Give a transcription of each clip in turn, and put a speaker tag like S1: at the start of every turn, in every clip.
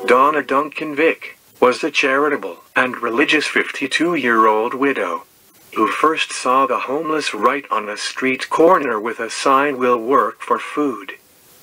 S1: Donna Duncan Vick was a charitable and religious 52-year-old widow who first saw the homeless Wright on a street corner with a sign "Will work for food."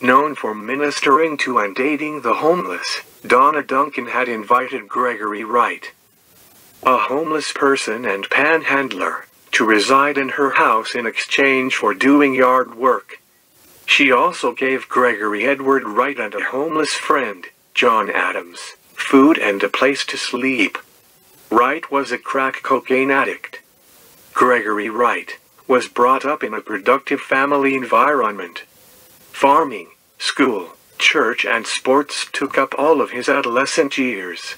S1: Known for ministering to and aiding the homeless, Donna Duncan had invited Gregory Wright, a homeless person and panhandler, to reside in her house in exchange for doing yard work. She also gave Gregory Edward Wright and a homeless friend, John Adams, food and a place to sleep. Wright was a crack cocaine addict. Gregory Wright was brought up in a productive family environment. Farming, school, church and sports took up all of his adolescent years.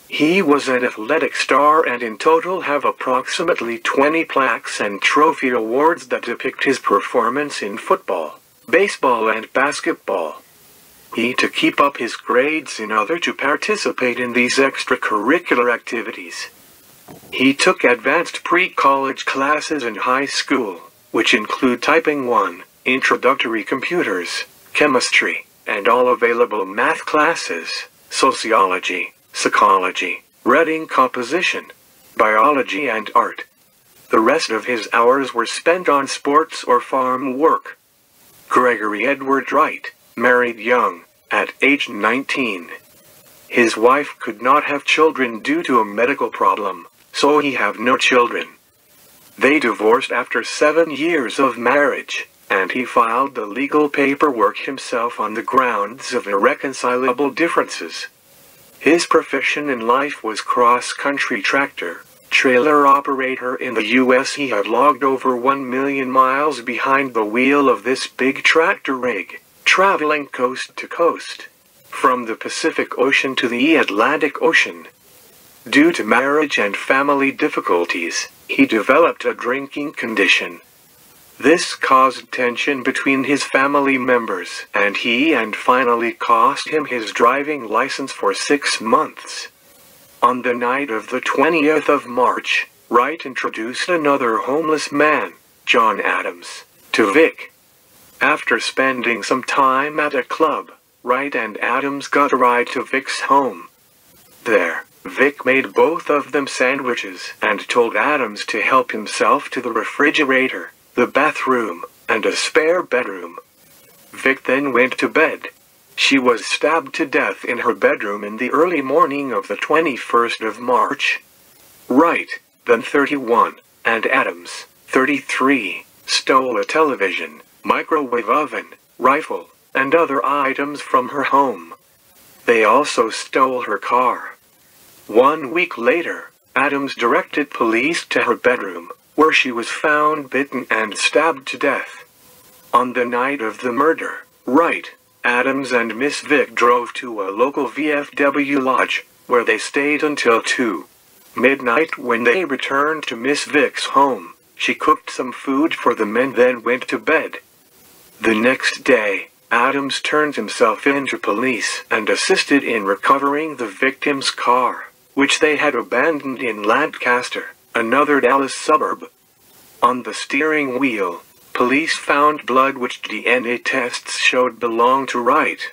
S1: He was an athletic star and in total have approximately 20 plaques and trophy awards that depict his performance in football, baseball and basketball. He to keep up his grades in order to participate in these extracurricular activities. He took advanced pre-college classes in high school, which include Typing 1, Introductory Computers, Chemistry, and all available math classes, Sociology, Psychology, Reading Composition, Biology and Art. The rest of his hours were spent on sports or farm work. Gregory Edward Wright married young, at age 19. His wife could not have children due to a medical problem, so he have no children. They divorced after 7 years of marriage, and he filed the legal paperwork himself on the grounds of irreconcilable differences. His profession in life was cross-country tractor-trailer operator in the U.S. He had logged over 1 million miles behind the wheel of this big tractor rig, traveling coast to coast, from the Pacific Ocean to the Atlantic Ocean. Due to marriage and family difficulties, he developed a drinking condition. This caused tension between his family members and he and finally cost him his driving license for 6 months. On the night of the 20th of March, Wright introduced another homeless man, John Adams, to Vic. After spending some time at a club, Wright and Adams got a ride to Vic's home. There, Vic made both of them sandwiches and told Adams to help himself to the refrigerator, the bathroom, and a spare bedroom. Vic then went to bed. She was stabbed to death in her bedroom in the early morning of the 21st of March. Wright, then 31, and Adams, 33, stole a television, microwave oven, rifle, and other items from her home. They also stole her car. 1 week later, Adams directed police to her bedroom, where she was found bitten and stabbed to death. On the night of the murder, Wright, Adams and Miss Vick drove to a local VFW lodge, where they stayed until 2 midnight. When they returned to Miss Vick's home, she cooked some food for the men then went to bed. The next day, Adams turned himself in to police and assisted in recovering the victim's car, which they had abandoned in Lancaster, another Dallas suburb. On the steering wheel, police found blood which DNA tests showed belonged to Wright.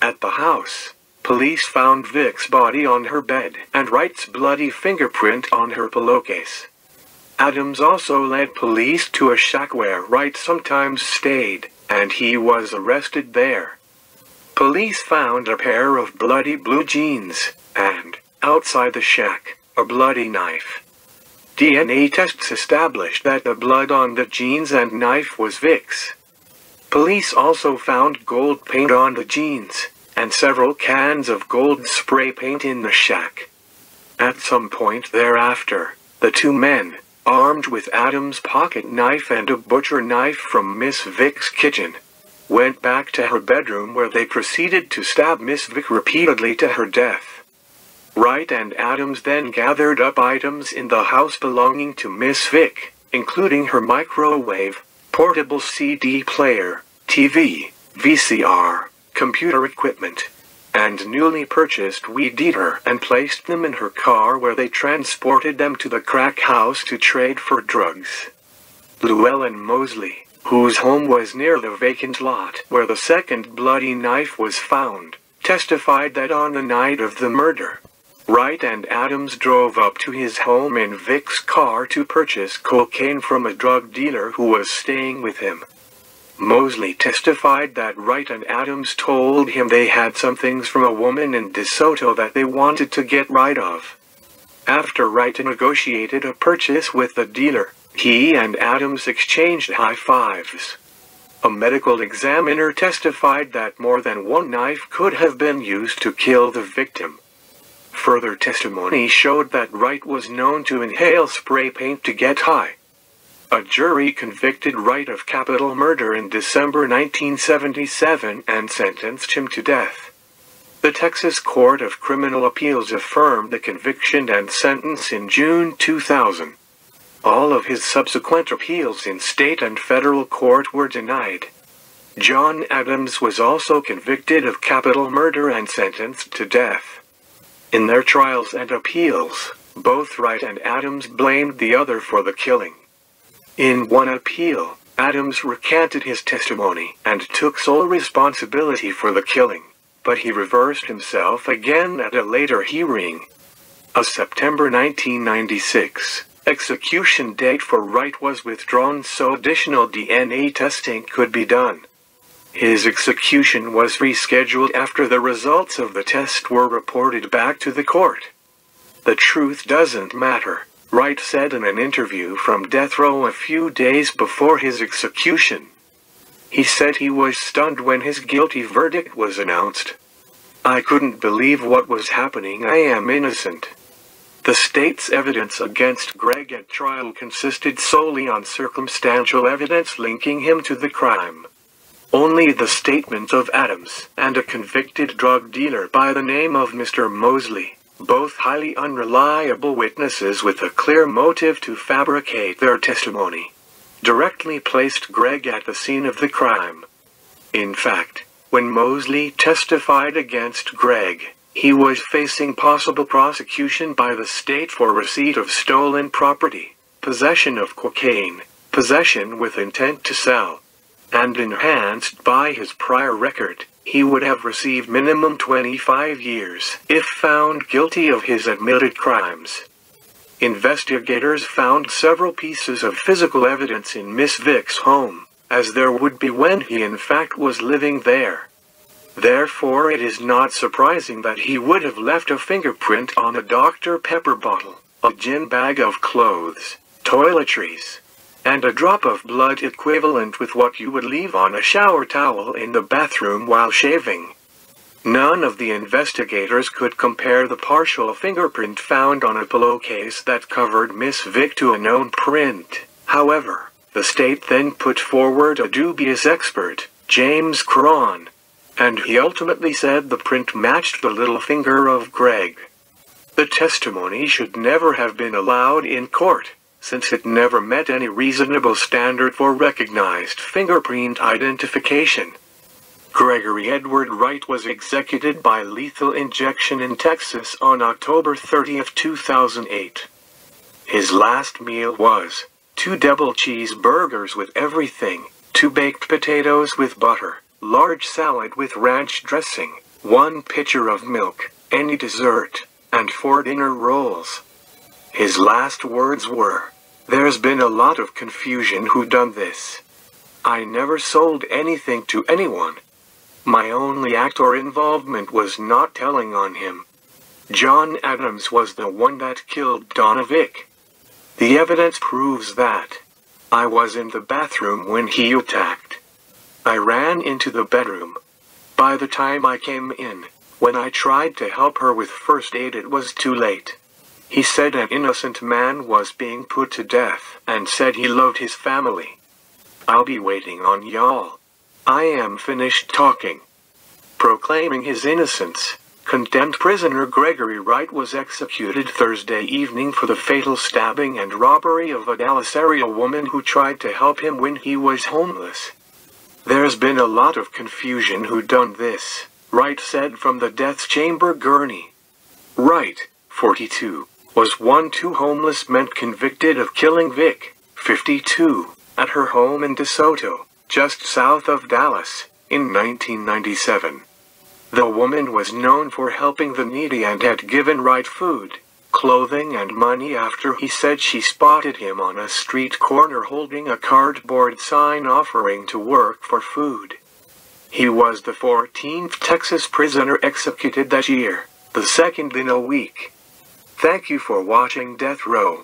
S1: At the house, police found Vic's body on her bed and Wright's bloody fingerprint on her pillowcase. Adams also led police to a shack where Wright sometimes stayed, and he was arrested there. Police found a pair of bloody blue jeans, and, outside the shack, a bloody knife. DNA tests established that the blood on the jeans and knife was Vic's. Police also found gold paint on the jeans, and several cans of gold spray paint in the shack. At some point thereafter, the two men, armed with Adams' pocket knife and a butcher knife from Miss Vick's kitchen, went back to her bedroom where they proceeded to stab Miss Vick repeatedly to her death. Wright and Adams then gathered up items in the house belonging to Miss Vick, including her microwave, portable CD player, TV, VCR, computer equipment, and newly purchased weed eater, and placed them in her car where they transported them to the crack house to trade for drugs. Llewellyn Mosley, whose home was near the vacant lot where the second bloody knife was found, testified that on the night of the murder, Wright and Adams drove up to his home in Vic's car to purchase cocaine from a drug dealer who was staying with him. Mosley testified that Wright and Adams told him they had some things from a woman in DeSoto that they wanted to get rid of. After Wright negotiated a purchase with the dealer, he and Adams exchanged high fives. A medical examiner testified that more than one knife could have been used to kill the victim. Further testimony showed that Wright was known to inhale spray paint to get high. A jury convicted Wright of capital murder in December 1977 and sentenced him to death. The Texas Court of Criminal Appeals affirmed the conviction and sentence in June 2000. All of his subsequent appeals in state and federal court were denied. John Adams was also convicted of capital murder and sentenced to death. In their trials and appeals, both Wright and Adams blamed the other for the killing. In one appeal, Adams recanted his testimony and took sole responsibility for the killing, but he reversed himself again at a later hearing. A September 1996 execution date for Wright was withdrawn so additional DNA testing could be done. His execution was rescheduled after the results of the test were reported back to the court. "The truth doesn't matter," Wright said in an interview from death row a few days before his execution. He said he was stunned when his guilty verdict was announced. "I couldn't believe what was happening. I am innocent." The state's evidence against Greg at trial consisted solely on circumstantial evidence linking him to the crime. Only the statement of Adams and a convicted drug dealer by the name of Mr. Mosley, both highly unreliable witnesses with a clear motive to fabricate their testimony, directly placed Greg at the scene of the crime. In fact, when Mosley testified against Greg, he was facing possible prosecution by the state for receipt of stolen property, possession of cocaine, possession with intent to sell, and enhanced by his prior record. He would have received minimum 25 years if found guilty of his admitted crimes. Investigators found several pieces of physical evidence in Miss Vic's home, as there would be when he in fact was living there. Therefore, it is not surprising that he would have left a fingerprint on a Dr. Pepper bottle, a gin bag of clothes, toiletries, and a drop of blood equivalent with what you would leave on a shower towel in the bathroom while shaving. None of the investigators could compare the partial fingerprint found on a pillowcase that covered Miss Vic to a known print. However, the state then put forward a dubious expert, James Cron, and he ultimately said the print matched the little finger of Greg. The testimony should never have been allowed in court, since it never met any reasonable standard for recognized fingerprint identification. Gregory Edward Wright was executed by lethal injection in Texas on October 30, 2008. His last meal was 2 double cheeseburgers with everything, 2 baked potatoes with butter, large salad with ranch dressing, 1 pitcher of milk, any dessert, and 4 dinner rolls. His last words were, "There's been a lot of confusion who done this. I never sold anything to anyone. My only act or involvement was not telling on him. John Adams was the one that killed Donna Vick. The evidence proves that. I was in the bathroom when he attacked. I ran into the bedroom. By the time I came in, when I tried to help her with first aid, it was too late." He said an innocent man was being put to death and said he loved his family. "I'll be waiting on y'all. I am finished talking." Proclaiming his innocence, condemned prisoner Gregory Wright was executed Thursday evening for the fatal stabbing and robbery of a Dallas area woman who tried to help him when he was homeless. "There's been a lot of confusion who done this," Wright said from the death chamber gurney. Wright, 42, was one of 2 homeless men convicted of killing Vic, 52, at her home in DeSoto, just south of Dallas, in 1997. The woman was known for helping the needy and had given Wright food, clothing and money after he said she spotted him on a street corner holding a cardboard sign offering to work for food. He was the 14th Texas prisoner executed that year, the second in a week. Thank you for watching Death Row.